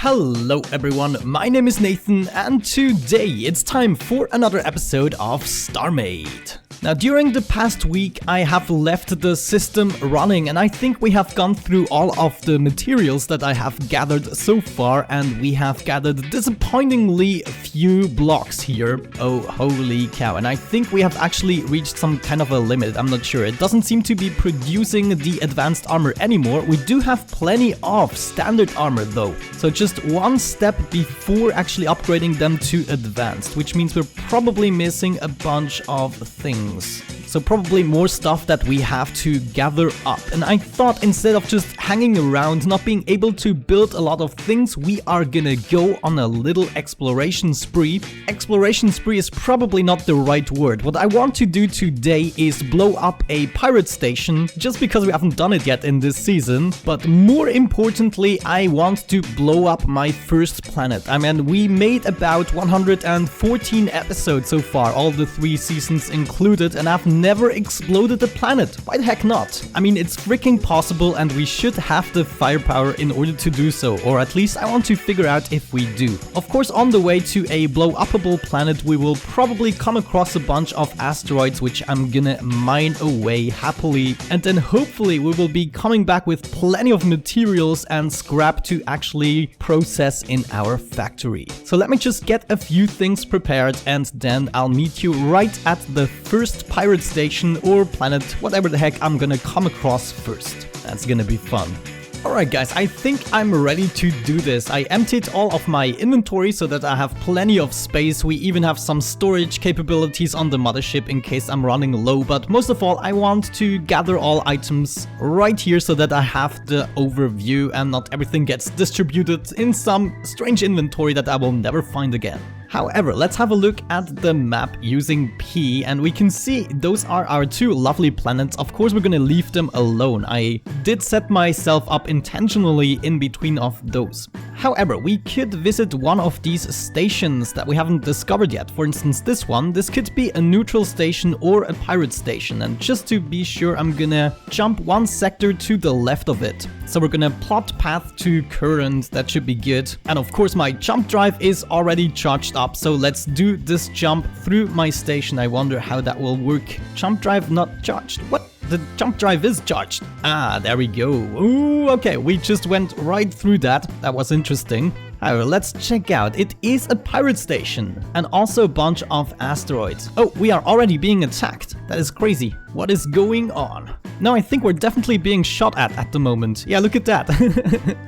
Hello everyone, my name is Nathan and today it's time for another episode of Starmade. Now during the past week I have left the system running and I think we have gone through all of the materials that I have gathered so far, and we have gathered disappointingly few blocks here. Oh holy cow, and I think we have actually reached some kind of a limit, I'm not sure. It doesn't seem to be producing the advanced armor anymore. We do have plenty of standard armor though, so just one step before actually upgrading them to advanced, which means we're probably missing a bunch of things. So probably more stuff that we have to gather up. And I thought instead of just hanging around, not being able to build a lot of things, we are gonna go on a little exploration spree. Exploration spree is probably not the right word. What I want to do today is blow up a pirate station, just because we haven't done it yet in this season. But more importantly, I want to blow up my first planet. I mean, we made about 114 episodes so far, all the 3 seasons included, and I've never exploded a planet. Why the heck not? I mean, it's freaking possible and we should have the firepower in order to do so, or at least I want to figure out if we do. Of course, on the way to a blow-upable planet, we will probably come across a bunch of asteroids which I'm gonna mine away happily, and then hopefully we will be coming back with plenty of materials and scrap to actually process in our factory. So let me just get a few things prepared and then I'll meet you right at the first pirate station or planet, whatever the heck I'm gonna come across first. That's gonna be fun. Alright guys, I think I'm ready to do this. I emptied all of my inventory so that I have plenty of space. We even have some storage capabilities on the mothership in case I'm running low, but most of all I want to gather all items right here so that I have the overview and not everything gets distributed in some strange inventory that I will never find again. However, let's have a look at the map using P, and we can see those are our 2 lovely planets. Of course, we're gonna leave them alone. I did set myself up intentionally in between of those. However, we could visit one of these stations that we haven't discovered yet. For instance, this one. This could be a neutral station or a pirate station, and just to be sure, I'm gonna jump 1 sector to the left of it. So we're gonna plot path to current, that should be good. And of course my jump drive is already charged up, so let's do this jump through my station. I wonder how that will work. Jump drive not charged. What? The jump drive is charged. Ah, there we go. Ooh, okay, we just went right through that. That was interesting. However, let's check out. It is a pirate station and also a bunch of asteroids. Oh, we are already being attacked. That is crazy. What is going on? No, I think we're definitely being shot at the moment. Yeah, look at that.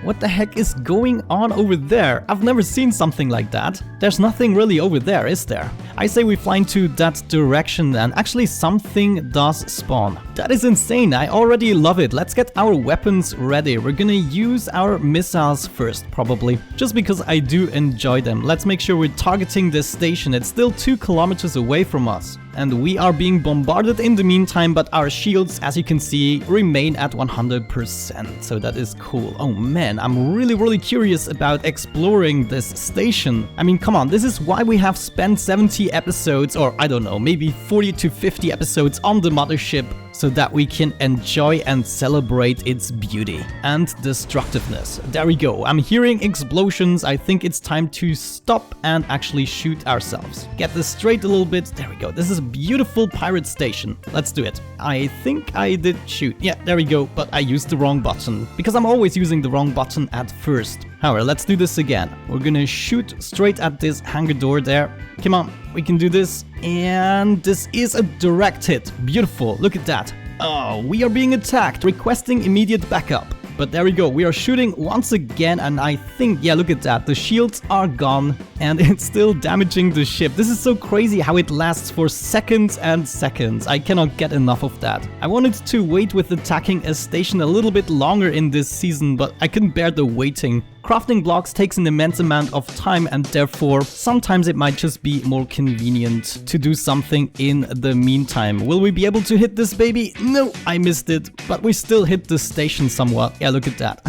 What the heck is going on over there? I've never seen something like that. There's nothing really over there, is there? I say we fly into that direction and actually something does spawn. That is insane. I already love it. Let's get our weapons ready. We're gonna use our missiles first, probably. Just because I do enjoy them. Let's make sure we're targeting this station. It's still 2 kilometers away from us. And we are being bombarded in the meantime, but our shields, as you can see, remain at 100%. So that is cool. Oh man, I'm really curious about exploring this station. I mean, come on, this is why we have spent 70 episodes, or I don't know, maybe 40 to 50 episodes on the mothership, so that we can enjoy and celebrate its beauty and destructiveness. There we go. I'm hearing explosions. I think it's time to stop and actually shoot ourselves. Get this straight a little bit. There we go. This is a beautiful pirate station. Let's do it. I think I did shoot. Yeah, there we go. But I used the wrong button because I'm always using the wrong button at first. However, let's do this again. We're gonna shoot straight at this hangar door there. Come on, we can do this. And this is a direct hit. Beautiful, look at that. Oh, we are being attacked, requesting immediate backup. But there we go, we are shooting once again, and I think, yeah, look at that, the shields are gone and it's still damaging the ship. This is so crazy how it lasts for seconds and seconds. I cannot get enough of that. I wanted to wait with attacking a station a little bit longer in this season, but I couldn't bear the waiting. Crafting blocks takes an immense amount of time, and therefore sometimes it might just be more convenient to do something in the meantime. Will we be able to hit this baby? No, I missed it, but we still hit the station somewhat. Yeah, look at that.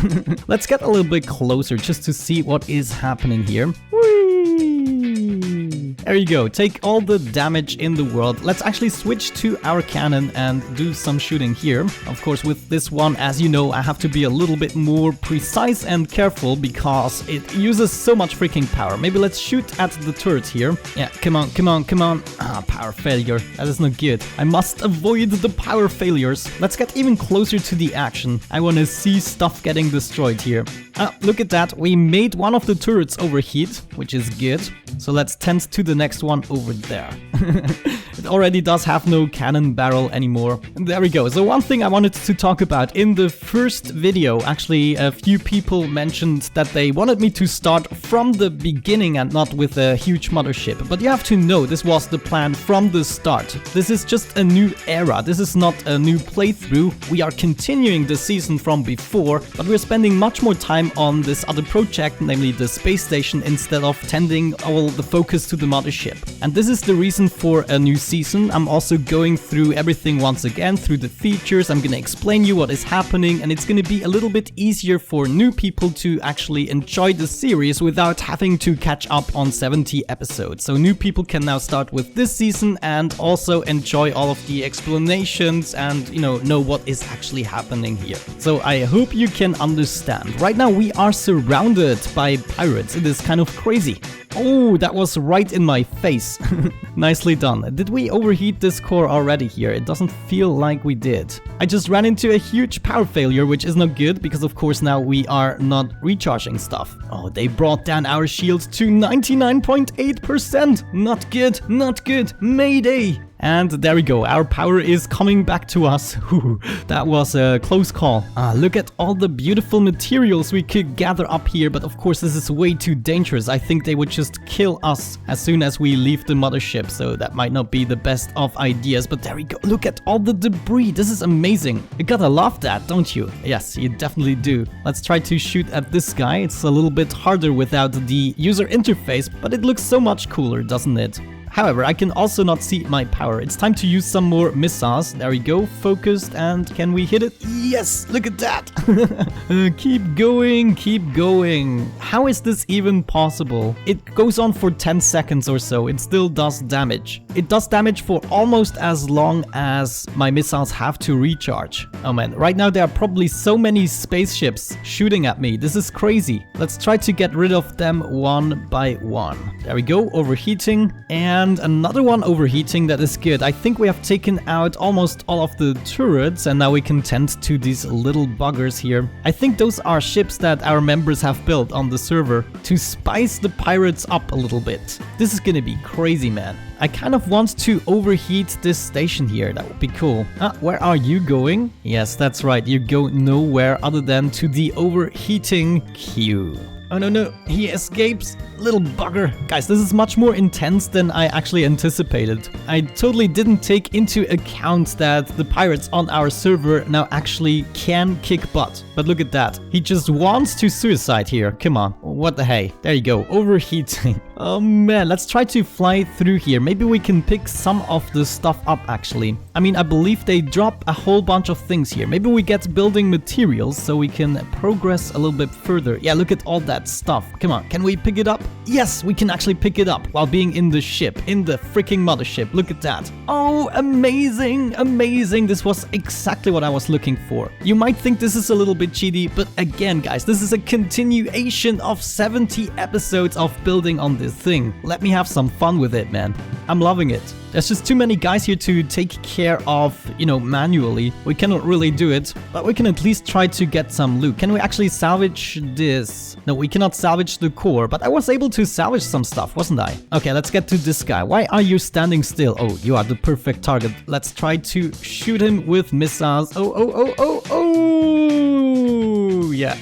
Let's get a little bit closer just to see what is happening here. Whee! There you go. Take all the damage in the world. Let's actually switch to our cannon and do some shooting here. Of course, with this one, as you know, I have to be a little bit more precise and careful because it uses so much freaking power. Maybe let's shoot at the turret here. Yeah, come on, come on, come on. Ah, power failure. That is not good. I must avoid the power failures. Let's get even closer to the action. I want to see stuff getting destroyed here. Ah, look at that. We made one of the turrets overheat, which is good. So let's tend to the next one over there. It already does have no cannon barrel anymore. And there we go. So one thing I wanted to talk about in the first video, actually a few people mentioned that they wanted me to start from the beginning and not with a huge mothership. But you have to know this was the plan from the start. This is just a new era. This is not a new playthrough. We are continuing the season from before, but we're spending much more time on this other project, namely the space station, instead of tending all the focus to the mothership. And this is the reason for a new season. I'm also going through everything once again, through the features. I'm gonna explain you what is happening, and it's gonna be a little bit easier for new people to actually enjoy the series without having to catch up on 70 episodes. So new people can now start with this season and also enjoy all of the explanations and, you know what is actually happening here. So I hope you can understand. Right now we are surrounded by pirates. It is kind of crazy. Oh, that was right in my face. Nicely done. Did we overheat this core already here? It doesn't feel like we did. I just ran into a huge power failure, which is not good because of course now we are not recharging stuff. Oh, they brought down our shield to 99.8%. Not good, not good. Mayday. And there we go, our power is coming back to us. That was a close call. Look at all the beautiful materials we could gather up here, but of course this is way too dangerous. I think they would just kill us as soon as we leave the mothership, so that might not be the best of ideas. But there we go, look at all the debris. This is amazing. You gotta love that, don't you? Yes, you definitely do. Let's try to shoot at this guy. It's a little bit harder without the user interface, but it looks so much cooler, doesn't it? However, I can also not see my power. It's time to use some more missiles. There we go, focused, and can we hit it? Yes, look at that. Keep going, keep going. How is this even possible? It goes on for 10 seconds or so. It still does damage. It does damage for almost as long as my missiles have to recharge. Oh man, right now there are probably so many spaceships shooting at me. This is crazy. Let's try to get rid of them one by one. There we go, overheating, and another one overheating. That is good. I think we have taken out almost all of the turrets, and now we can tend to these little buggers here. I think those are ships that our members have built on the server to spice the pirates up a little bit. This is gonna be crazy, man. I kind of want to overheat this station here. That would be cool. Where are you going? Yes, that's right. You go nowhere other than to the overheating queue. Oh no, no, he escapes. Little bugger. Guys, this is much more intense than I actually anticipated. I totally didn't take into account that the pirates on our server now actually can kick butt. But look at that. He just wants to suicide here. Come on. What the hey? There you go. Overheating. Oh man, let's try to fly through here. Maybe we can pick some of the stuff up actually. I mean, I believe they drop a whole bunch of things here. Maybe we get building materials so we can progress a little bit further. Yeah, look at all that stuff. Come on, can we pick it up? Yes, we can actually pick it up while being in the ship, in the freaking mothership. Look at that. Oh, amazing, amazing. This was exactly what I was looking for. You might think this is a little bit cheaty, but again, guys, this is a continuation of 70 episodes of building on this thing. Let me have some fun with it, man. I'm loving it. There's just too many guys here to take care of, you know, manually. We cannot really do it, but we can at least try to get some loot. Can we actually salvage this? No, we cannot salvage the core, but I was able to salvage some stuff, wasn't I? Okay, let's get to this guy. Why are you standing still? Oh, you are the perfect target. Let's try to shoot him with missiles. Oh, yeah.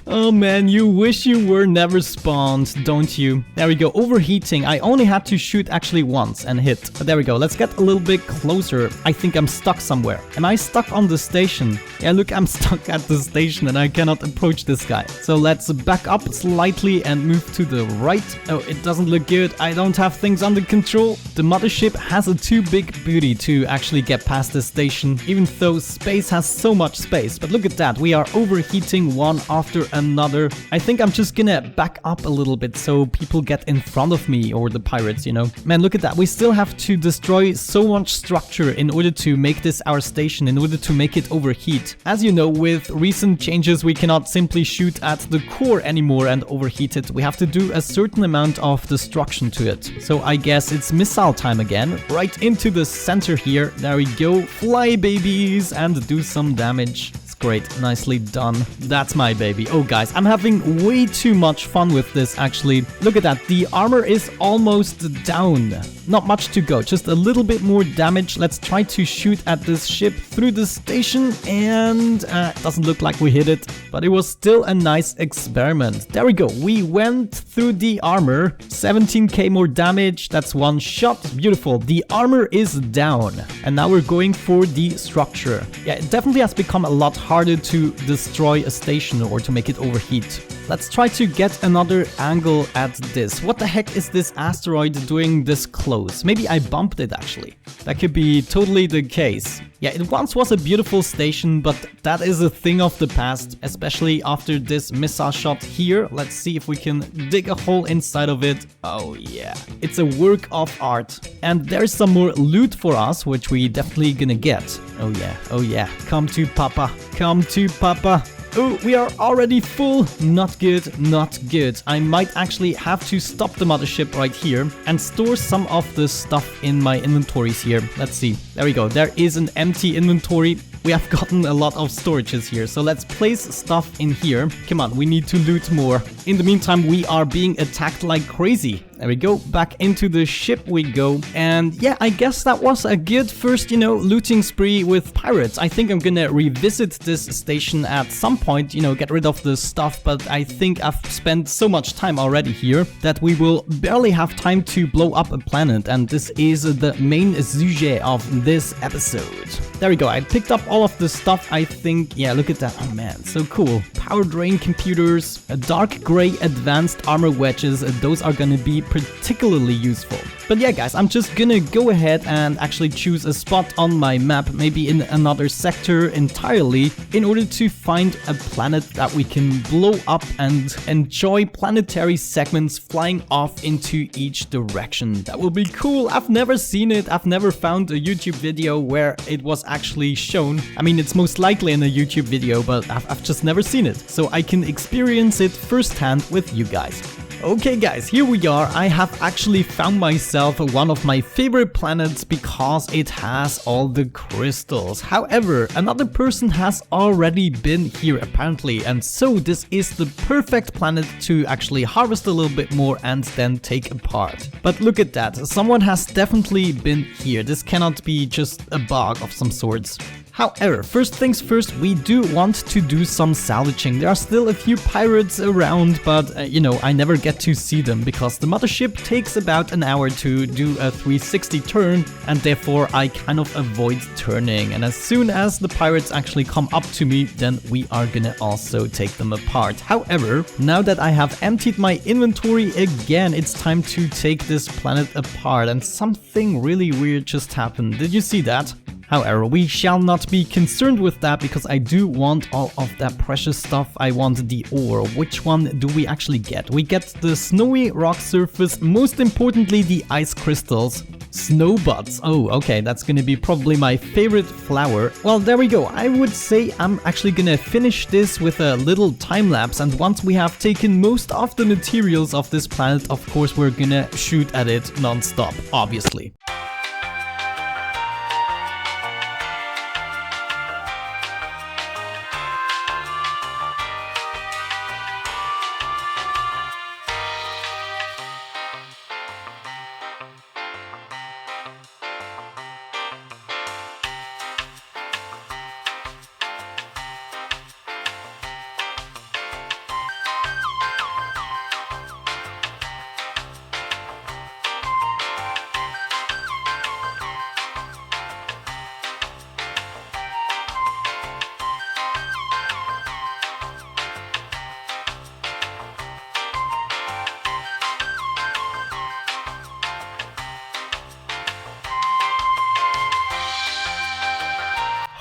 Oh man, you wish you were never spawned, don't you? There we go, overheating. I only had to shoot actually once and hit. But there we go, let's get a little bit closer. I think I'm stuck somewhere. Am I stuck on the station? Yeah, look, I'm stuck at the station and I cannot approach this guy. So let's back up slightly and move to the right. Oh, it doesn't look good. I don't have things under control. The mothership has a too big booty to actually get past the station, even though space has so much space. But look at that, we are overheating one after another. I think I'm just gonna back up a little bit so people get in front of me, or the pirates, you know. Man, look at that. We still have to destroy so much structure in order to make this our station, in order to make it overheat. As you know, with recent changes, we cannot simply shoot at the core anymore and overheat it. We have to do a certain amount of destruction to it. So I guess it's missile time again. Right into the center here. There we go. Fly, babies, and do some damage. Great, nicely done. That's my baby. Oh guys, I'm having way too much fun with this actually. Look at that, the armor is almost down. Not much to go, just a little bit more damage. Let's try to shoot at this ship through the station, and it doesn't look like we hit it, but it was still a nice experiment. There we go, we went through the armor. 17k more damage, that's one shot. Beautiful, the armor is down, and now we're going for the structure. Yeah, it definitely has become a lot harder to destroy a station or to make it overheat. Let's try to get another angle at this. What the heck is this asteroid doing this close? Maybe I bumped it actually. That could be totally the case. Yeah, it once was a beautiful station, but that is a thing of the past, especially after this missile shot here. Let's see if we can dig a hole inside of it. Oh yeah, it's a work of art. And there's some more loot for us, which we definitely gonna get. Oh yeah, come to Papa, come to Papa. Oh, we are already full. Not good, not good. I might actually have to stop the mothership right here and store some of the stuff in my inventories here. Let's see. There we go. There is an empty inventory. We have gotten a lot of storages here, so let's place stuff in here. Come on, we need to loot more. In the meantime, we are being attacked like crazy. There we go, back into the ship we go. And yeah, I guess that was a good first, you know, looting spree with pirates. I think I'm gonna revisit this station at some point, you know, get rid of the stuff, but I think I've spent so much time already here that we will barely have time to blow up a planet, and this is the main sujet of this episode. There we go, I picked up all of the stuff, I think. Yeah, look at that. Oh man, so cool. Power drain computers, a dark gray advanced armor wedges, those are gonna be particularly useful. But yeah guys, I'm just gonna go ahead and actually choose a spot on my map, maybe in another sector entirely, in order to find a planet that we can blow up and enjoy planetary segments flying off into each direction. That will be cool. I've never seen it. I've never found a YouTube video where it was actually shown. I mean, it's most likely in a YouTube video, but I've just never seen it. So I can experience it firsthand with you guys. Okay guys, here we are. I have actually found myself one of my favorite planets because it has all the crystals. However, another person has already been here apparently, and so this is the perfect planet to actually harvest a little bit more and then take apart. But look at that, someone has definitely been here. This cannot be just a bug of some sorts. However, first things first, we do want to do some salvaging. There are still a few pirates around, but you know, I never get to see them because the mothership takes about an hour to do a 360 turn, and therefore I kind of avoid turning. And as soon as the pirates actually come up to me, then we are gonna also take them apart. However, now that I have emptied my inventory again, it's time to take this planet apart, and something really weird just happened. Did you see that? However, we shall not be concerned with that because I do want all of that precious stuff. I want the ore. Which one do we actually get? We get the snowy rock surface, most importantly the ice crystals. Snowbuds. Oh, okay, that's gonna be probably my favorite flower. Well, there we go. I would say I'm actually gonna finish this with a little time lapse, and once we have taken most of the materials of this planet, of course, we're gonna shoot at it non-stop, obviously.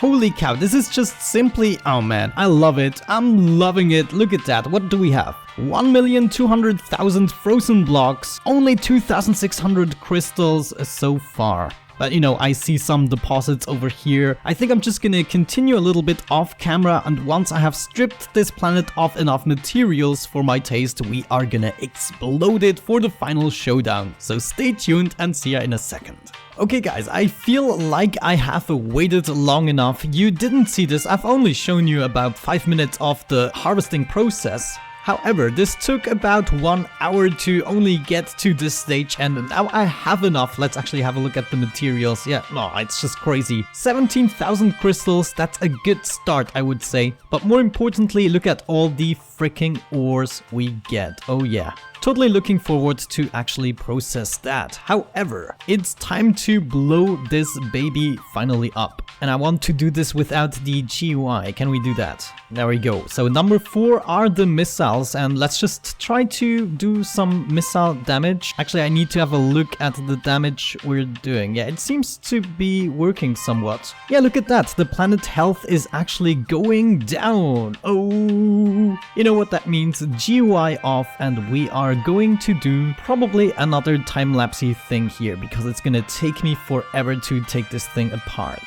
Holy cow, this is just simply, oh man, I love it. I'm loving it. Look at that. What do we have? 1,200,000 frozen blocks, only 2,600 crystals so far. But you know, I see some deposits over here. I think I'm just gonna continue a little bit off camera, and once I have stripped this planet of enough materials for my taste, we are gonna explode it for the final showdown. So stay tuned and see ya in a second. Okay guys, I feel like I have waited long enough. You didn't see this, I've only shown you about 5 minutes of the harvesting process. However, this took about 1 hour to only get to this stage, and now I have enough. Let's actually have a look at the materials. Yeah, no, it's just crazy. 17,000 crystals, that's a good start, I would say. But more importantly, look at all the freaking ores we get. Oh yeah. Totally looking forward to actually process that. However, it's time to blow this baby finally up. And I want to do this without the GUI. Can we do that? There we go. So number 4 are the missiles, and let's just try to do some missile damage. Actually, I need to have a look at the damage we're doing. Yeah, it seems to be working somewhat. Yeah, look at that. The planet health is actually going down. Oh, you know what that means? GUI off, and we are going to do probably another time-lapsey thing here, because it's gonna take me forever to take this thing apart.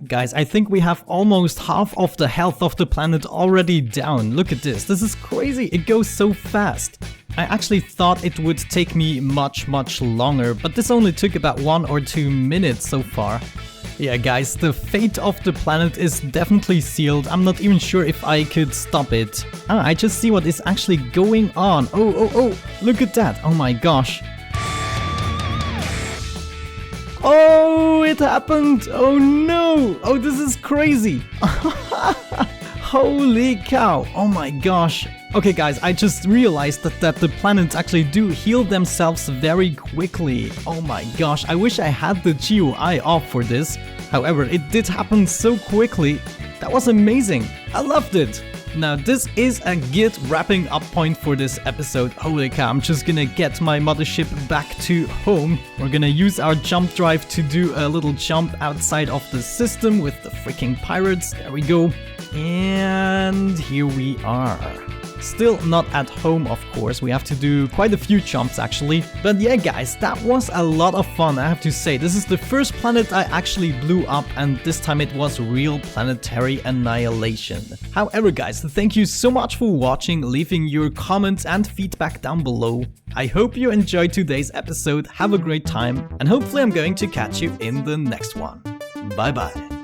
Guys, I think we have almost half of the health of the planet already down. Look at this. This is crazy. It goes so fast. I actually thought it would take me much longer, but this only took about 1 or 2 minutes so far. Yeah, guys, the fate of the planet is definitely sealed. I'm not even sure if I could stop it. I just see what is actually going on. Oh, look at that. Oh my gosh. Oh, it happened! Oh no! Oh, this is crazy! Holy cow! Oh my gosh! Okay guys, I just realized that the planets actually do heal themselves very quickly. Oh my gosh, I wish I had the GUI off for this. However, it did happen so quickly. That was amazing! I loved it! Now this is a good wrapping up point for this episode. Holy cow, I'm just gonna get my mothership back to home. We're gonna use our jump drive to do a little jump outside of the system with the freaking pirates. There we go. And here we are. Still not at home, of course. We have to do quite a few jumps actually. But yeah guys, that was a lot of fun, I have to say. This is the first planet I actually blew up, and this time it was real planetary annihilation. However guys, thank you so much for watching, leaving your comments and feedback down below. I hope you enjoyed today's episode. Have a great time, and hopefully I'm going to catch you in the next one. Bye bye.